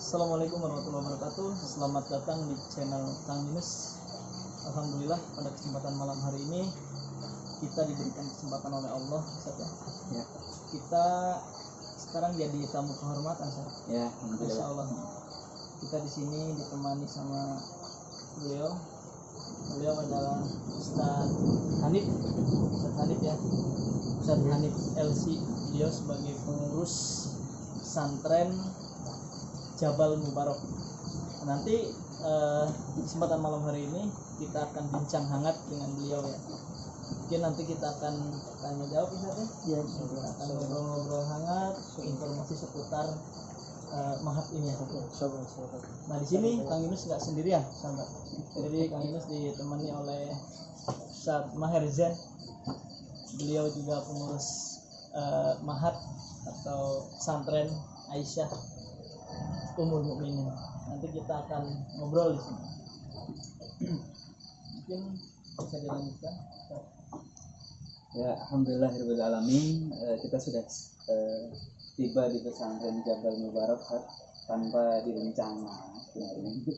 Assalamualaikum warahmatullahi wabarakatuh. Selamat datang di channel Kang Yunus. Alhamdulillah pada kesempatan malam hari ini kita diberikan kesempatan oleh Allah, Ustaz ya. Ya. Kita sekarang jadi tamu kehormatan, Ustaz. Ya, Masya Allah. Kita di sini ditemani sama beliau. Beliau adalah Ustaz Hanif. Ustaz Hanif ya. Ustaz Hanif LC. Beliau sebagai pengurus pesantren Jabal Mubarak. Nanti di kesempatan malam hari ini kita akan bincang hangat dengan beliau ya. Mungkin nanti kita akan tanya jawab Ustaz ya. Kita akan ngobrol-ngobrol hangat, informasi seputar mahat ini ya. Nah di sini Kang Yunus nggak sendirian, sahabat. Jadi Kang Yunus ditemani oleh Ustaz Maher Zain. Beliau juga pengurus mahat atau pesantren Aisyah Ummul Mukminin. Nanti kita akan ngobrol di sini. Mungkin bisa dilanjutkan. Ya, alhamdulillahirabbil alamin. Kita sudah tiba di pesantren Jabal Mubarak tanpa direncana sebenarnya.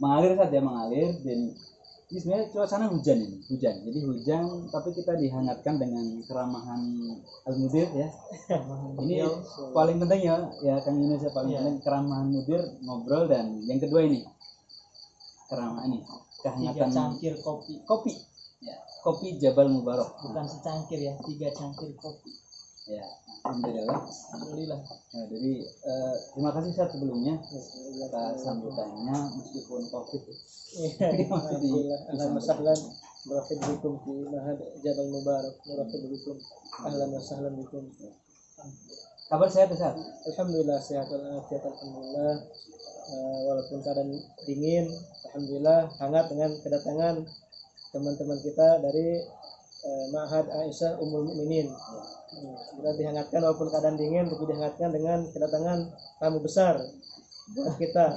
Mengalir saja mengalir dan ini sebenarnya suasana hujan ini, hujan. Jadi hujan tapi kita dihangatkan dengan keramahan Al-Mudir ya. Ini paling penting ya Kang Yunus ya, paling penting keramahan mudir, ngobrol, dan yang kedua ini keramahan ini kehangatan 3 cangkir kopi ya, kopi Jabal Mubarak. bukan secangkir ya, 3 cangkir kopi Ya, alhamdulillah. Nah, jadi terima kasih Ustaz sebelumnya atas sambutannya meskipun Covid. Ahlan wa sahlan merahab bikum fi mahad Jabal Mubarak. Merahab bikum, ahlan wa sahlan bikum. Kabar sehat Ustaz? Alhamdulillah sehat walafiat, alhamdulillah. Walaupun keadaan dingin, alhamdulillah hangat dengan kedatangan teman-teman kita dari Ma'had Aisyah Ummul Mukminin. Kita dihangatkan walaupun keadaan dingin, tapi dihangatkan dengan kedatangan tamu besar buat kita.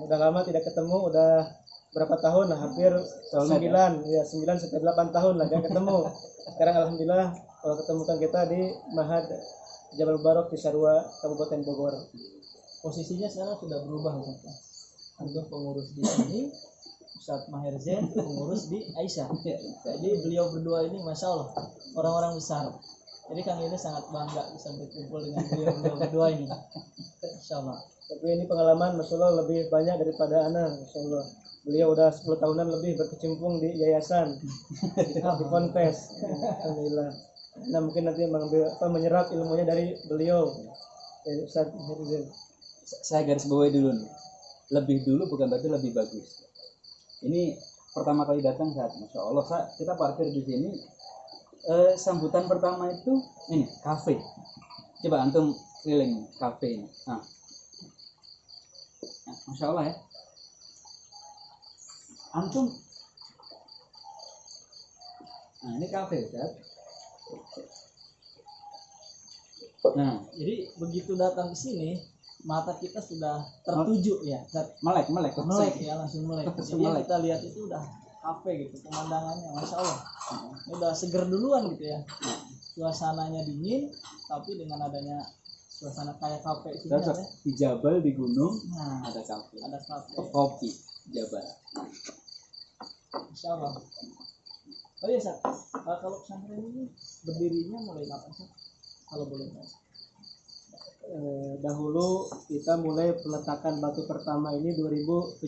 Udah lama tidak ketemu, udah berapa tahun lah, hampir 9 sampai 8 tahun lah gak ketemu. Sekarang alhamdulillah kalau ketemukan kita di Ma'had Jabal Mubarak di Sarua, Kabupaten Bogor. Posisinya sekarang sudah berubah Ustaz. Antum pengurus di sini, Ustaz Maher Zain pengurus di Aisyah. Jadi beliau berdua ini Masya Allah orang-orang besar. Jadi Kang Yunus sangat bangga bisa berkumpul dengan beliau berdua ini. Masya Allah. Tapi ini pengalaman Masya Allah lebih banyak daripada anak. Masya Allah. Beliau udah 10 tahunan lebih berkecimpung di yayasan, di konfes. Alhamdulillah. Nah mungkin nanti menyerap ilmunya dari beliau, dari Ustaz Maher Zain. Saya garis bawahi dulu nih. Lebih dulu bukan berarti lebih bagus. Ini pertama kali datang saat Masya Allah kita parkir di sini. Sambutan pertama itu ini kafe. Coba antum keliling kafe ini. Nah, Masya Allah ya. Antum. Nah ini kafe Ustaz. Nah jadi begitu datang ke sini mata kita sudah tertuju ya, melek ya, langsung melek. Jadi yang kita lihat itu udah kafe gitu, pemandangannya Masya Allah. Ini udah seger duluan gitu ya. Suasananya dingin, tapi dengan adanya suasana kayak kafe sini ya. Di Jabal, di gunung, nah, ada kafe. Ada kafe. Kopi Jabal. Masya Allah. Oh iya Sat, kalau pesantren ini berdirinya mulai kapan sih? Kalau boleh tahu. Dahulu kita mulai peletakan batu pertama ini 2017.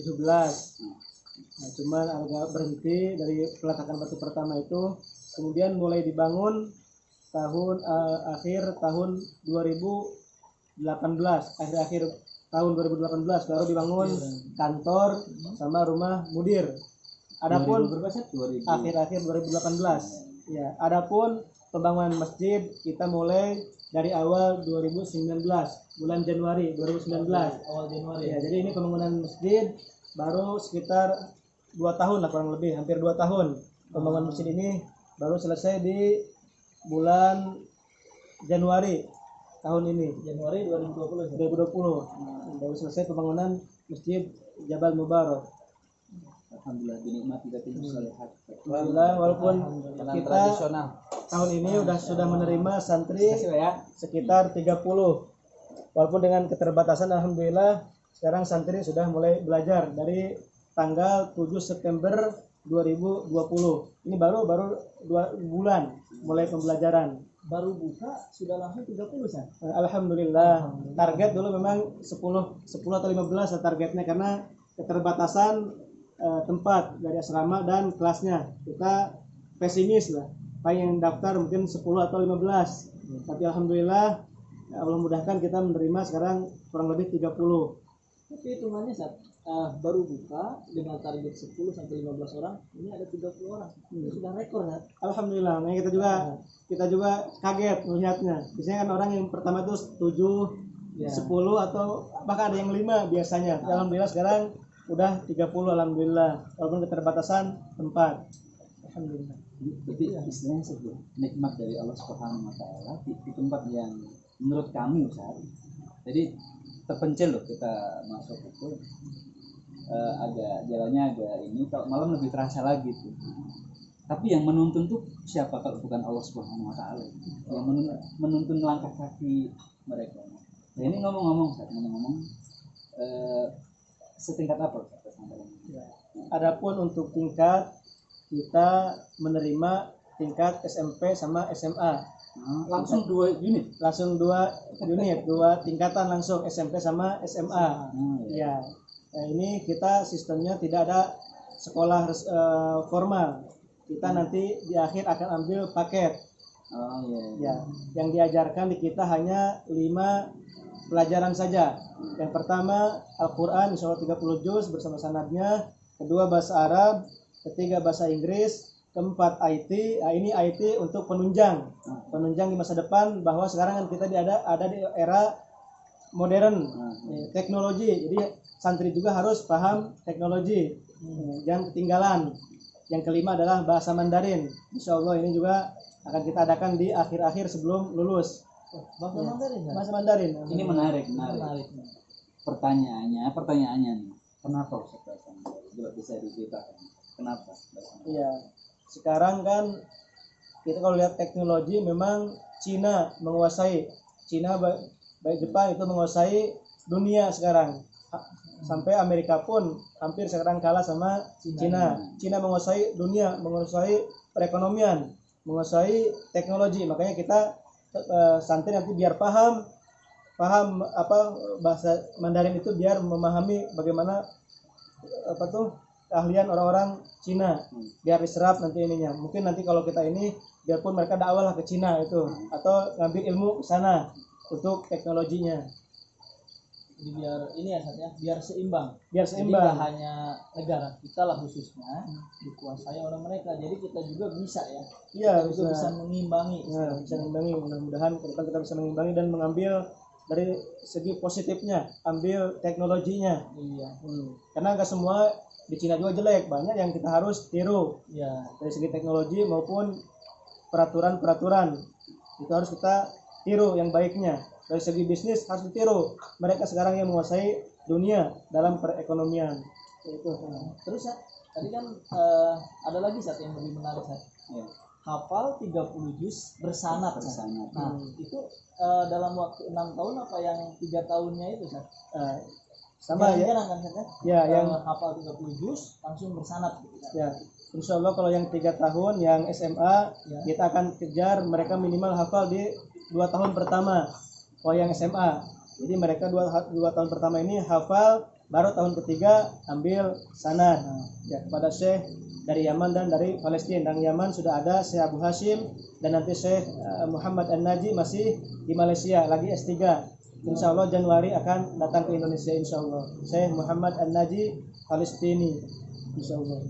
Nah, cuman agak berhenti dari peletakan batu pertama itu, kemudian mulai dibangun akhir tahun 2018, akhir tahun 2018 baru dibangun kantor sama rumah mudir. Adapun akhir-akhir 2018. Ya, adapun pembangunan masjid kita mulai dari awal 2019, bulan Januari 2019. Awal Januari. Ya, jadi ini pembangunan masjid baru sekitar 2 tahun lah, kurang lebih hampir 2 tahun. Pembangunan masjid ini baru selesai di bulan Januari tahun ini. Januari 2020. Baru selesai pembangunan masjid Jabal Mubarak. Alhamdulillah dinikmati dari muslihat. Alhamdulillah, walaupun kita tradisional tahun ini sudah menerima santri sekitar 30. walaupun dengan keterbatasan, alhamdulillah sekarang santri sudah mulai belajar dari tanggal 7 September 2020. Ini baru 2 bulan mulai pembelajaran. Baru buka sudah langsung 30 San. Alhamdulillah. Target dulu memang 10 atau 15 targetnya, karena keterbatasan tempat dari asrama dan kelasnya. Kita pesimis lah, pengen daftar mungkin 10 atau 15. Tapi alhamdulillah Allah mudahkan, kita menerima sekarang kurang lebih 30. Tapi hitungannya saat baru buka dengan target 10 sampai 15 orang, ini ada 30 orang. Itu sudah rekor kan? Alhamdulillah. Nah, kita juga kaget melihatnya. Biasanya kan orang yang pertama itu 7, 10 atau bahkan ada yang 5 biasanya. Alhamdulillah sekarang udah 30, alhamdulillah. Walaupun keterbatasan tempat. Alhamdulillah. Jadi istilahnya sebuah nikmat dari Allah Subhanahu wa taala di tempat yang menurut kami Ustaz. Jadi terpencil loh kita masuk itu, agak jalannya agak ini, kalau malam lebih terasa lagi tuh. Tapi yang menuntun tuh siapa kalau bukan Allah Subhanahu wa taala, yang menuntun langkah kaki mereka. Nah ini ngomong-ngomong setingkat apa Ustaz? Adapun untuk tingkat, kita menerima tingkat SMP sama SMA. Langsung 2 unit. Langsung 2 unit, 2 tingkatan langsung, SMP sama SMA. Ya. Nah, ini kita sistemnya tidak ada sekolah formal. Kita nanti di akhir akan ambil paket. Ya. Yang diajarkan di kita hanya 5 pelajaran saja. Yang pertama Al-Quran, insya Allah 30 juz bersama sanadnya. Kedua bahasa Arab. Ketiga bahasa Inggris. Keempat IT. Nah, ini IT untuk penunjang di masa depan, bahwa sekarang kan kita ada di era modern, teknologi. Jadi santri juga harus paham teknologi, jangan ketinggalan. Yang kelima adalah bahasa Mandarin. Insya Allah ini juga akan kita adakan di akhir-akhir sebelum lulus. Bahasa Mandarin. Ini menarik. Pertanyaannya nih, kenapa Ustaz bahasa Mandarin? Coba bisa diceritakan. Kenapa bahasa Mandarin? Iya. Sekarang kan kita kalau lihat teknologi, memang Cina menguasai. Cina baik Jepang itu menguasai dunia sekarang. Sampai Amerika pun hampir sekarang kalah sama Cina. Cina menguasai dunia, menguasai perekonomian, menguasai teknologi. Makanya kita santri nanti biar paham apa bahasa Mandarin itu, biar memahami bagaimana keahlian orang-orang Cina, biar diserap nanti ininya. Mungkin nanti kalau kita ini, biarpun mereka dakwah lah ke Cina itu, atau ngambil ilmu ke sana untuk teknologinya. Jadi biar ini ya Sat, ya, biar seimbang. Jadi Biar hanya negara kita lah khususnya dikuasai oleh mereka. Jadi kita juga bisa ya. Iya, Kita bisa mengimbangi. Nah, bisa mengimbangi. Mudah-mudahan ke depan kita bisa mengimbangi dan mengambil dari segi positifnya, ambil teknologinya. Iya. Karena nggak semua di Cina juga jelek, banyak yang kita harus tiru. Iya. Dari segi teknologi maupun peraturan itu harus kita tiru yang baiknya. Dari segi bisnis harus ditiru, mereka sekarang yang menguasai dunia dalam perekonomian. Itu. Terus Sat, tadi kan ada lagi Sat yang lebih menarik Sat. Ya. Hafal 30 juz bersanad. Nah, itu dalam waktu 6 tahun apa yang 3 tahunnya itu Sat? Sama ya. Kan, Sat, ya? Ya, yang hafal 30 juz langsung bersanad gitu, Sat. Ya. Insya Allah kalau yang 3 tahun, yang SMA, kita akan kejar mereka minimal hafal di 2 tahun pertama. Kalau yang SMA, jadi mereka 2 tahun pertama ini hafal, baru tahun ketiga ambil sanad. Ya, kepada Syekh dari Yaman dan dari Palestina. Dan Yaman sudah ada Syekh Abu Hashim, dan nanti Syekh Muhammad An-Naji masih di Malaysia lagi S3. Insya Allah Januari akan datang ke Indonesia, insya Allah. Syekh Muhammad An-Naji Palestini, insya Allah.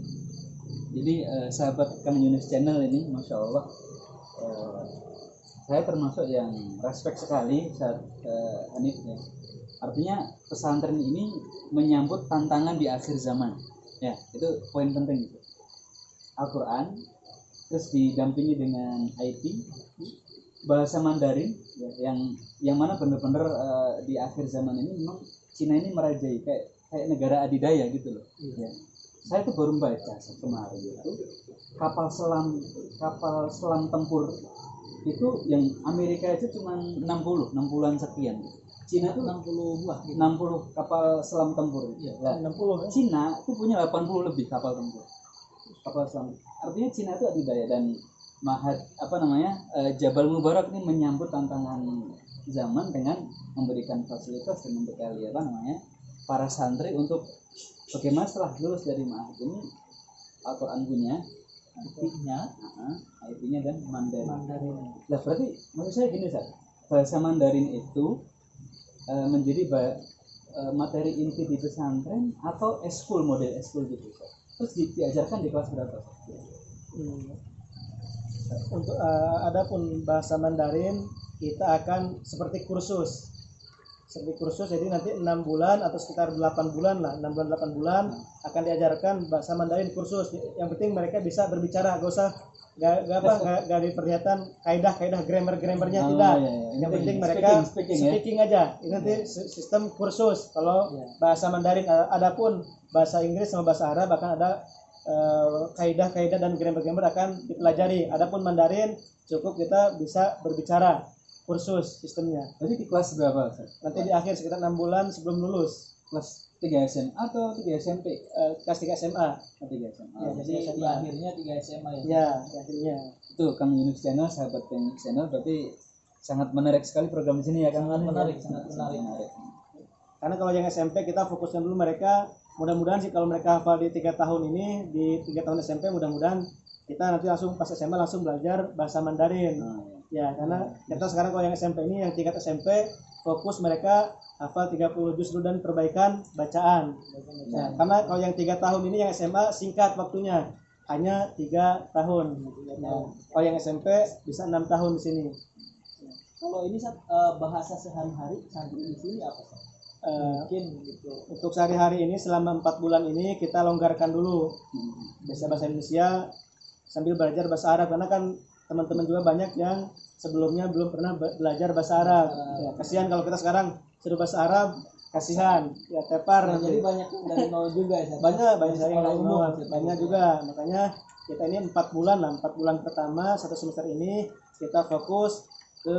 Jadi sahabat Kang Yunus Channel ini, masya Allah, saya termasuk yang respect sekali saat Hanif ya. Artinya pesantren ini menyambut tantangan di akhir zaman. Ya, itu poin penting gitu. Al-Quran, terus didampingi dengan IT, bahasa Mandarin, ya, yang mana benar-benar di akhir zaman ini memang Cina ini merajai kayak negara adidaya gitu loh. Ya. Saya tuh baru baca kemarin itu kapal selam tempur itu yang Amerika itu cuma 60-an sekian. Cina itu 60 buah gitu. 60 kapal selam tempur. Iya, Nah, 60 ya. Cina itu punya 80 lebih kapal tempur. Kapal selam. Artinya Cina itu adidaya, dan Jabal Mubarak ini menyambut tantangan zaman dengan memberikan fasilitas dan membekali para santri untuk bagaimana setelah lulus dari Ma'had ini Al-Quran punya IT-nya dan Mandarin. Nah, berarti maksud saya gini, Ustaz. Bahasa Mandarin itu menjadi materi inti di pesantren atau model eskul gitu, Ustaz. Terus diajarkan di kelas berapa? Untuk adapun bahasa Mandarin kita akan seperti kursus, jadi nanti 6 bulan atau sekitar 8 bulan lah, 6 bulan 8 bulan akan diajarkan bahasa Mandarin kursus. Yang penting mereka bisa berbicara, gak diperlihatkan kaidah grammarnya tidak. Yang penting mereka speaking aja. Ini nanti sistem kursus kalau bahasa Mandarin. Adapun bahasa Inggris sama bahasa Arab akan ada kaidah dan grammar akan dipelajari. Adapun Mandarin cukup kita bisa berbicara, kursus sistemnya. Jadi di kelas berapa? Nanti di akhir sekitar 6 bulan sebelum lulus. Kelas 3 SMA atau 3 SMP? Kelas 3 SMA. 3 SMA. Ya, jadi di akhirnya 3 SMA ya. Ya, di akhirnya. Itu Kang Yunus Channel, sahabat Kang Yunus Channel, berarti sangat menarik sekali program di sini ya Kang. Sangat menarik. Karena kalau yang SMP kita fokuskan dulu mereka, mudah-mudahan sih kalau mereka hafal di 3 tahun ini, di 3 tahun SMP mudah-mudahan kita nanti langsung pas SMA langsung belajar bahasa Mandarin. Ya, karena kita sekarang kalau yang SMP ini, yang tingkat SMP, fokus mereka hafal 30 juz dan perbaikan bacaan. Karena kalau yang 3 tahun ini yang SMA singkat waktunya, hanya 3 tahun. Kalau yang SMP bisa 6 tahun di sini. Kalau ini bahasa sehari-hari santri di sini apa sih? Mungkin gitu. Untuk sehari-hari ini selama 4 bulan ini kita longgarkan dulu bahasa Indonesia sambil belajar bahasa Arab, karena kan teman-teman juga banyak yang sebelumnya belum pernah belajar bahasa Arab. Ya, kasihan kalau kita sekarang suruh bahasa Arab, kasihan ya, tepar. Nah, jadi banyak dari nol juga ya. Banyak saya yang nol, banyak juga. Makanya kita ini 4 bulan lah, 4 bulan pertama 1 semester ini kita fokus ke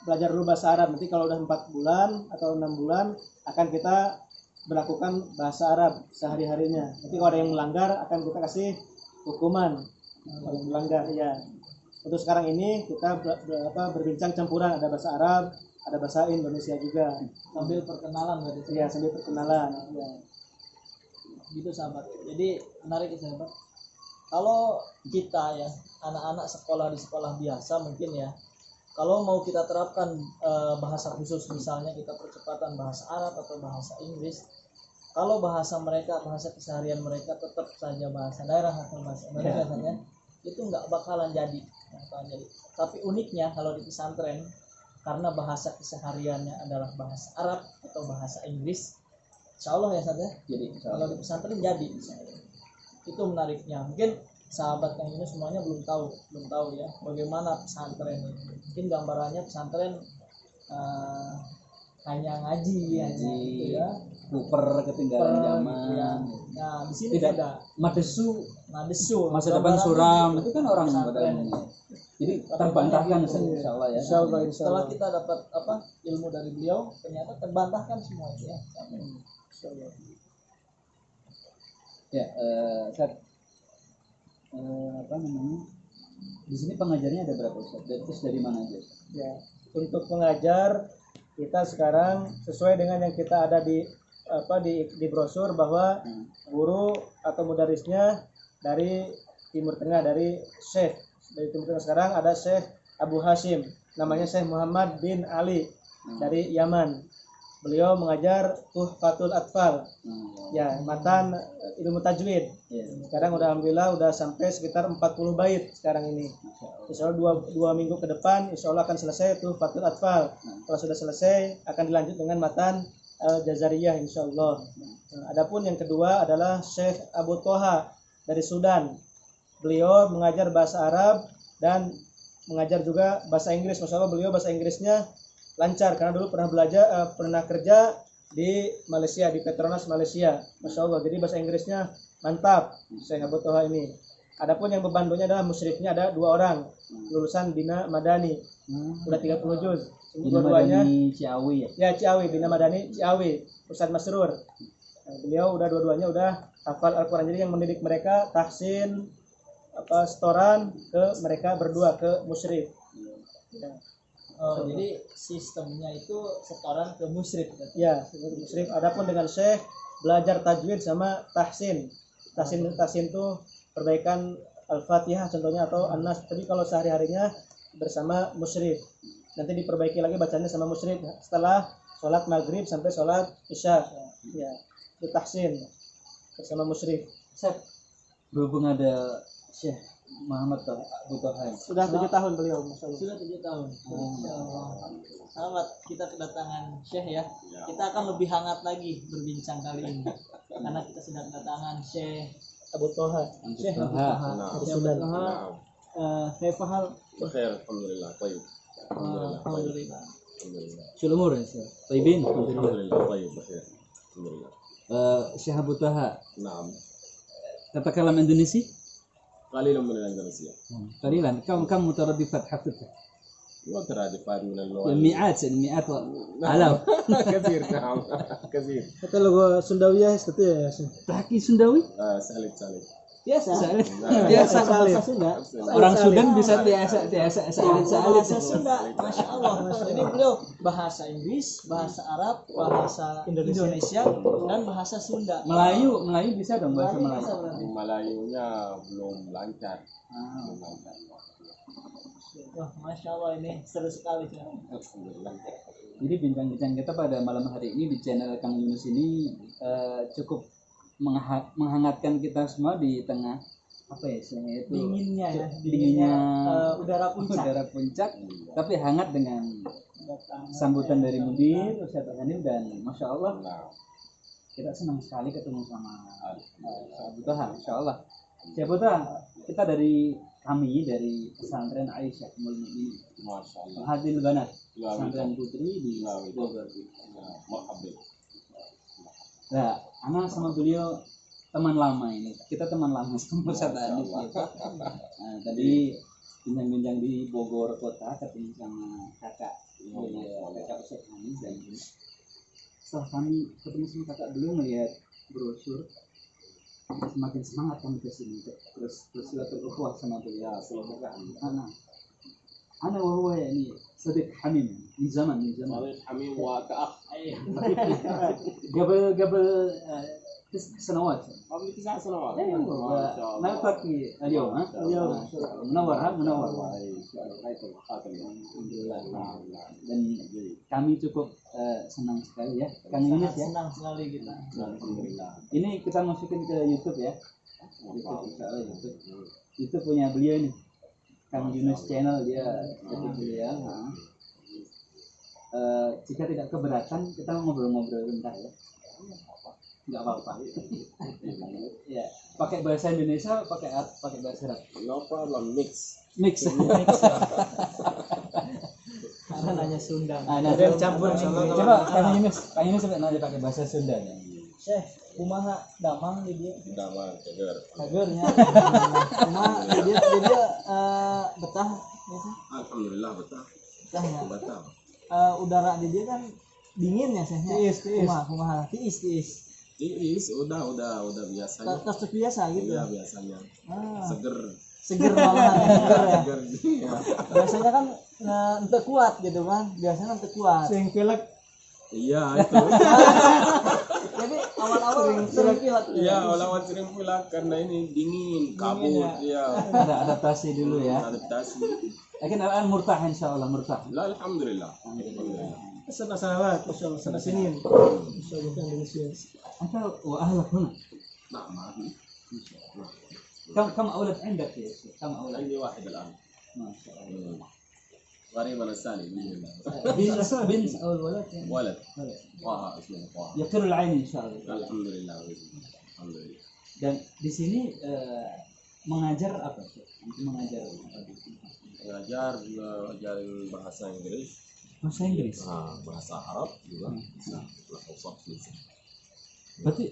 belajar dulu bahasa Arab. Nanti kalau udah 4 bulan atau 6 bulan akan kita berlakukan bahasa Arab sehari-harinya. Nanti kalau ada yang melanggar akan kita kasih hukuman kalau melanggar ya. Untuk sekarang ini kita berbincang campuran, ada bahasa Arab, ada bahasa Indonesia juga. Sambil perkenalan berarti. Iya, sambil perkenalan. Ya. Gitu sahabat. Jadi menarik ya sahabat. Kalau kita ya anak-anak sekolah di sekolah biasa mungkin ya, kalau mau kita terapkan bahasa khusus, misalnya kita percepatan bahasa Arab atau bahasa Inggris, kalau bahasa keseharian mereka tetap saja bahasa daerah atau bahasa Indonesia saja, itu nggak bakalan jadi. Tapi uniknya kalau di pesantren, karena bahasa kesehariannya adalah bahasa Arab atau bahasa Inggris, insya Allah ya sahabat. Jadi kalau di pesantren jadi, itu menariknya. Mungkin sahabat yang ini semuanya belum tahu ya bagaimana pesantren ini. Mungkin gambarannya pesantren hanya ngaji gitu ya, kuper ketinggalan zaman ya. Nah di sini tidak ada madesu gambaran masa depan suram, itu kan orang pesantren. Jadi terbantahkan insyaallah ya. Setelah kita dapat ilmu dari beliau, ternyata terbantahkan semua itu ya. Ya, di sini pengajarnya ada berapa Ustaz? Terus dari mana aja? Ya, untuk pengajar kita sekarang sesuai dengan yang kita ada di brosur bahwa guru atau mudarisnya dari Timur Tengah, dari Timur Tengah. Sekarang ada Syekh Abu Hashim, namanya Syekh Muhammad bin Ali dari Yaman. Beliau mengajar Tuhfatul Atfal, ya, matan ilmu tajwid. Sekarang udah alhamdulillah udah sampai sekitar 40 bait sekarang ini. Insya Allah 2 minggu ke depan Insya Allah akan selesai Tuhfatul Atfal. Kalau sudah selesai akan dilanjut dengan matan Jazariyah Insya Allah. Adapun yang kedua adalah Syekh Abu Toha dari Sudan. Beliau mengajar bahasa Arab dan mengajar juga bahasa Inggris. Masya Allah beliau bahasa Inggrisnya lancar karena dulu pernah kerja di Malaysia, di Petronas Malaysia. Masya Allah, jadi bahasa Inggrisnya mantap Syekh Abu Toha ini. Adapun yang bebandonya adalah musyrifnya ada 2 orang, lulusan Bina Madani, udah 30 juz. Dua-duanya Ciawi ya. ya Ciawi, Bina Madani Ciawi, Ustadz Masrur. Nah, beliau udah dua-duanya udah hafal Al-Quran. Jadi yang mendidik mereka tahsin setoran ke mereka berdua ke musyrif. Ya. Jadi sistemnya itu setoran ke musyrif. Ya, musyrif. Adapun dengan syekh belajar tajwid sama tahsin. Tahsin itu perbaikan Al-Fatihah contohnya atau An-Nas. Tapi kalau sehari-harinya bersama musyrif. Nanti diperbaiki lagi bacanya sama musyrif setelah sholat maghrib sampai sholat isya. Ya, itu tahsin bersama musyrif. Berhubung ada Syekh Muhammad Abu Toha. Sudah 7 tahun beliau, Masya Allah. Sudah 7 tahun. Selamat kita kedatangan Syekh ya. Kita akan lebih hangat lagi berbincang kali ini. Karena kita sudah kedatangan Syekh Abu Toha. Syekh Abu Toha. Syekh Abu Toha. Kaifa hal? بخير الحمد لله طيب Alhamdulillah. شو الأمور يا شيخ؟ طيبين الحمد الحمد لله. لله طيب بخير الحمد لله Syekh Abu Toha, نعم تتكلم إندونيسي؟ قليلا من الأندلسية قليلا. كم متردفات حفظتها؟ وترادفات من اللغة المئات آلاف. كثير نعم كثير Kata logo Sundawiyah itu ya. تحكي سنداوي؟ سهلت Biasa. Biasa. Bahasa Sunda. Orang Sudan bisa biasa Bahasa Sunda, Masya Allah. Jadi beliau bahasa Inggris, bahasa Arab, bahasa Indonesia, dan bahasa Sunda. Melayu bisa dong bahasa Bisa Melayu. berarti. Melayunya belum lancar belum lancar Wah, Masya Allah ini seru sekali. Alhamdulillah. Jadi bincang-bincang kita pada malam hari ini di channel Kang Yunus ini cukup menghangatkan kita semua di tengah apa ya istilahnya itu Dinginnya ya, dinginnya udara puncak. udara puncak, tapi hangat dengan sambutan dari Mudir, Ustadz Hanim, dan Masya Allah Nah, kita senang sekali ketemu sama Abu Toha. Masya Allah Abu Toha, kita dari pesantren Aisyah Mulmini Masya Allah. Hadil Banat, Ya, pesantren putri di Ya, Bogor. Marhaban. Nah, Ana sama beliau teman lama ini. Kita teman lama sama Ustadz Hanif gitu. Nah, tadi bincang-bincang di Bogor kota ketemu sama kakak Ustadz Hanif, dan setelah kami ketemu sama kakak beliau melihat brosur, semakin semangat kami kesini terus silaturahmi sama beliau. Ana وهو يعني صديق حميم من زمان صديق حميم وكأخ قبل 9 سنوات. قبل 9 سنوات. ايوه ما شاء الله. نلتقي اليوم. اليوم منور منور. Alhamdulillah. Dan kami cukup senang sekali ya. Kang Yunus ya. Senang sekali kita. Alhamdulillah. Ini kita masukin ke YouTube ya. YouTube, insyaallah YouTube. YouTube punya beliau ini. Kang Yunus channel dia dari beliau. Jika tidak keberatan kita ngobrol-ngobrol bentar ya. Enggak apa-apa. Ya, pakai bahasa Indonesia, pakai bahasa Arab. No problem, mix. Mix. Karena nanya Sunda. Nah, campur sama coba Kang Yunus sampai nanya pakai bahasa Sunda ya. Syekh, kumaha damang di dia. Damang, cager. Kagernya. Kumaha di dia betah gitu. Alhamdulillah betah. Betahnya. Betah. Udara di dia kan dingin ya Syekh. Tiis. Kumaha tiis. Tiis, udah biasanya. Terus biasa gitu. Iya, biasanya. Seger malahan seger ya. Seger. Iya. Biasanya kan ente kuat gitu kan. Biasanya ente kuat. Sing pilek Iya, itu. Jadi awal-awal sering pilek. Iya, awal-awal sering pilek karena ini dingin, kabut, iya. Ada adaptasi dulu ya. Adaptasi. Lakin الآن مرتاح إن شاء الله مرتاح. La, alhamdulillah. Alhamdulillah. sana salawat, Masya Allah, sana sinin. Masya Allah, Indonesia. أنت وأهلك هنا. نعم. كم أولاد عندك يا شيخ؟ كم أولاد؟ عندي واحد الآن. ما شاء الله. قريبا الثاني بإذن الله. بنت أو الولد؟ ولد. طه اسمه طه. يقر العين إن شاء الله. الحمد لله. الحمد لله. Dan di sini mengajar apa sih? Mengajar apa? Ngajarin bahasa Inggris, Bahasa Inggris. bahasa Arab juga bisa. Berarti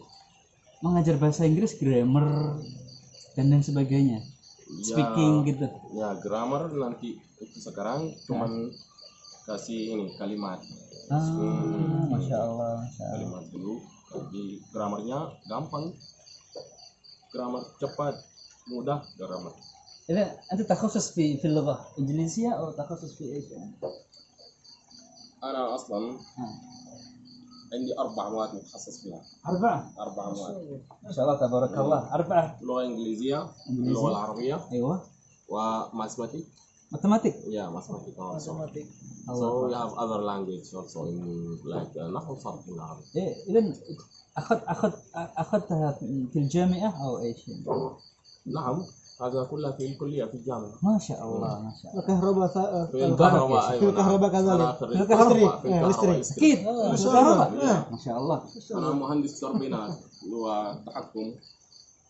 mengajar bahasa Inggris, grammar dan lain sebagainya. speaking gitu. Ya grammar nanti itu sekarang cuman kasih ini kalimat. Masya Allah, Masya Allah. Kalimat dulu. Jadi grammarnya gampang. Grammar cepat, mudah grammar. إذا أنت تخصص في اللغة الإنجليزية أو تخصص في إيش يعني؟ أنا أصلا عندي 4 مواد متخصص فيها. 4 مواد. ما شاء الله تبارك الله 4. لغة إنجليزية، اللغة العربية، أيوة. وماثماتيك. ماتماتيك. Yeah, mathematics also. matematik. So we have other language also in like نحو صرف العربي. إذا أخذتها في الجامعة أو إيش؟ نعم، هذا كله في الكلية في الجامعة. ما شاء الله ما شاء الله. الكهرباء في الكهرباء أيوة. في الكهرباء كذلك. أنا خريج في الكهرباء. في الكهرباء أكيد الكهرباء. ما شاء الله. أنا مهندس توربينات وتحكم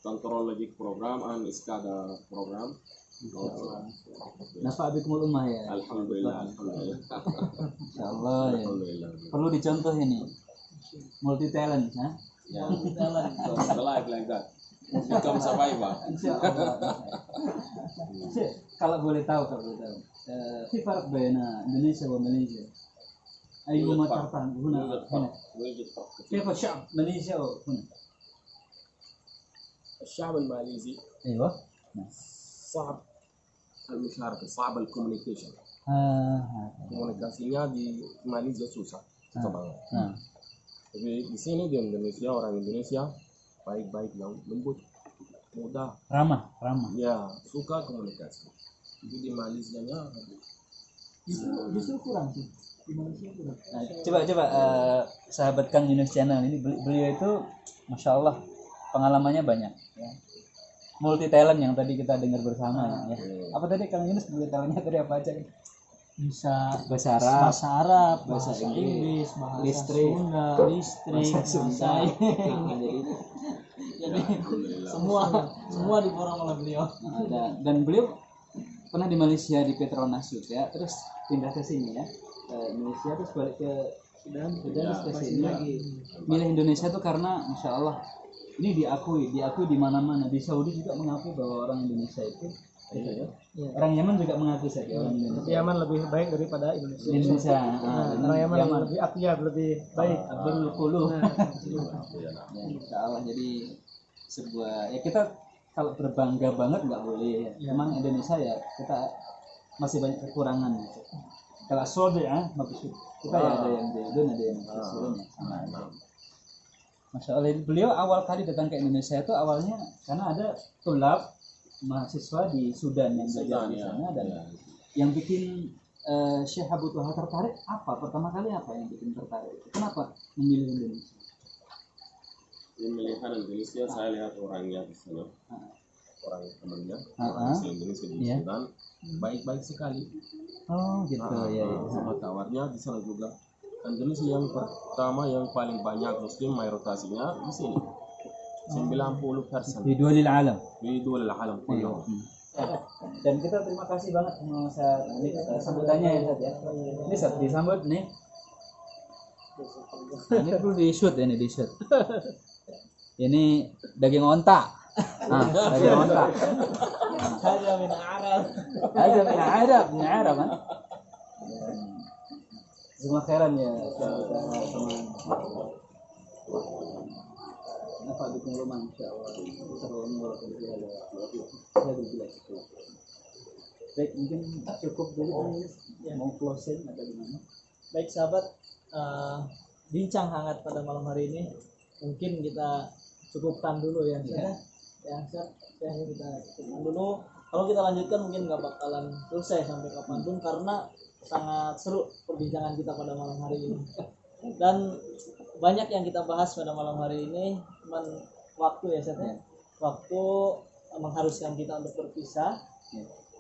كنترولوجيك بروجرام and SCADA program. Nafa bikumul ummah ya. Alhamdulillah, alhamdulillah. Insyaallah ya. Alhamdulillah. Perlu dicontoh ini. Multi talent, ha? Yeah, the life like that. Become survivor. Insyaallah. Kalau boleh tahu. في فرق بين إندونيسيا وماليزيا. أيهما ترتاح هنا؟ كيف الشعب ماليزيا وهنا؟ الشعب الماليزي أيوة. صعب المشاركة، صعب الكوميونيكيشن. Komunikasinya di Malaysia susah banget. Tapi di sini di Indonesia orang Indonesia baik-baik, lembut, mudah, ramah. Ya, suka komunikasi. Jadi di Malaysia-nya Justru kurang sih. Di Malaysia kurang. Coba sahabat Kang Yunus Channel ini beliau itu Masya Allah pengalamannya banyak ya. Multi talent yang tadi kita dengar bersama ya. Apa tadi Kang Yunus multi talentnya tadi apa aja? Bisa Bahasa Arab, bahasa Inggris, bahasa listrik, Sunda, bahasa jadi semua diborong oleh beliau. Dan beliau pernah di Malaysia di Petronas juga, terus pindah ke sini ya. Indonesia terus balik ke Sudan terus ke sini lagi. Milih Indonesia tuh karena Masya Allah ini diakui di mana-mana. Di Saudi juga mengakui bahwa orang Indonesia itu orang Yaman juga mengakui saja orang Indonesia. Yaman lebih baik daripada Indonesia. Orang Yaman lebih akyab, lebih baik. Berpuluh. Insya Allah jadi sebuah ya kita kalau berbangga banget nggak boleh ya. Cuman Indonesia ya kita masih banyak kekurangan gitu. Kalau Saudi ya bagus kita ya ada yang bedon ada yang sesuatu sama aja. Masya Allah beliau awal kali datang ke Indonesia itu awalnya karena ada tulab mahasiswa di Sudan yang belajar di sana dan yang bikin Syekh Abu Tuha tertarik apa? Pertama kali apa yang bikin tertarik? Kenapa memilih Indonesia? Pemilihan Indonesia saya lihat orangnya di sana, orang temannya, orang Indonesia di Sudan baik-baik sekali. Oh gitu ya. Sama tawarnya di sana juga. Indonesia yang pertama yang paling banyak Muslim mayoritasnya di sini 90% di dua alam. Di dua alam kullum. Dan kita terima kasih banget sama Ustaz. Ini sambutannya ya Ustaz ya. Ini Ustaz disambut nih. Ini perlu di shoot ini di shoot. Ini daging onta. Daging onta. Ada min Arab. Ada min Arab kan. Semua khairan ya teman-teman. Apa dukung rumah insyaallah. Baik, mungkin cukup dulu mau closing atau gimana? Baik sahabat, bincang hangat pada malam hari ini mungkin kita cukupkan dulu ya. Ya, kita cukupkan dulu. Kalau kita lanjutkan mungkin nggak bakalan selesai sampai kapanpun karena sangat seru perbincangan kita pada malam hari ini dan banyak yang kita bahas pada malam hari ini. Cuman waktu ya Seth, waktu mengharuskan kita untuk berpisah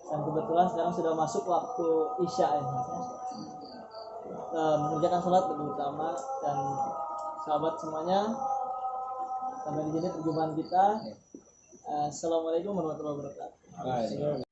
dan kebetulan sekarang sudah masuk waktu Isya ya mengerjakan sholat lebih utama. Dan sahabat semuanya, sampai di sini perjumpaan kita. Assalamualaikum warahmatullahi wabarakatuh.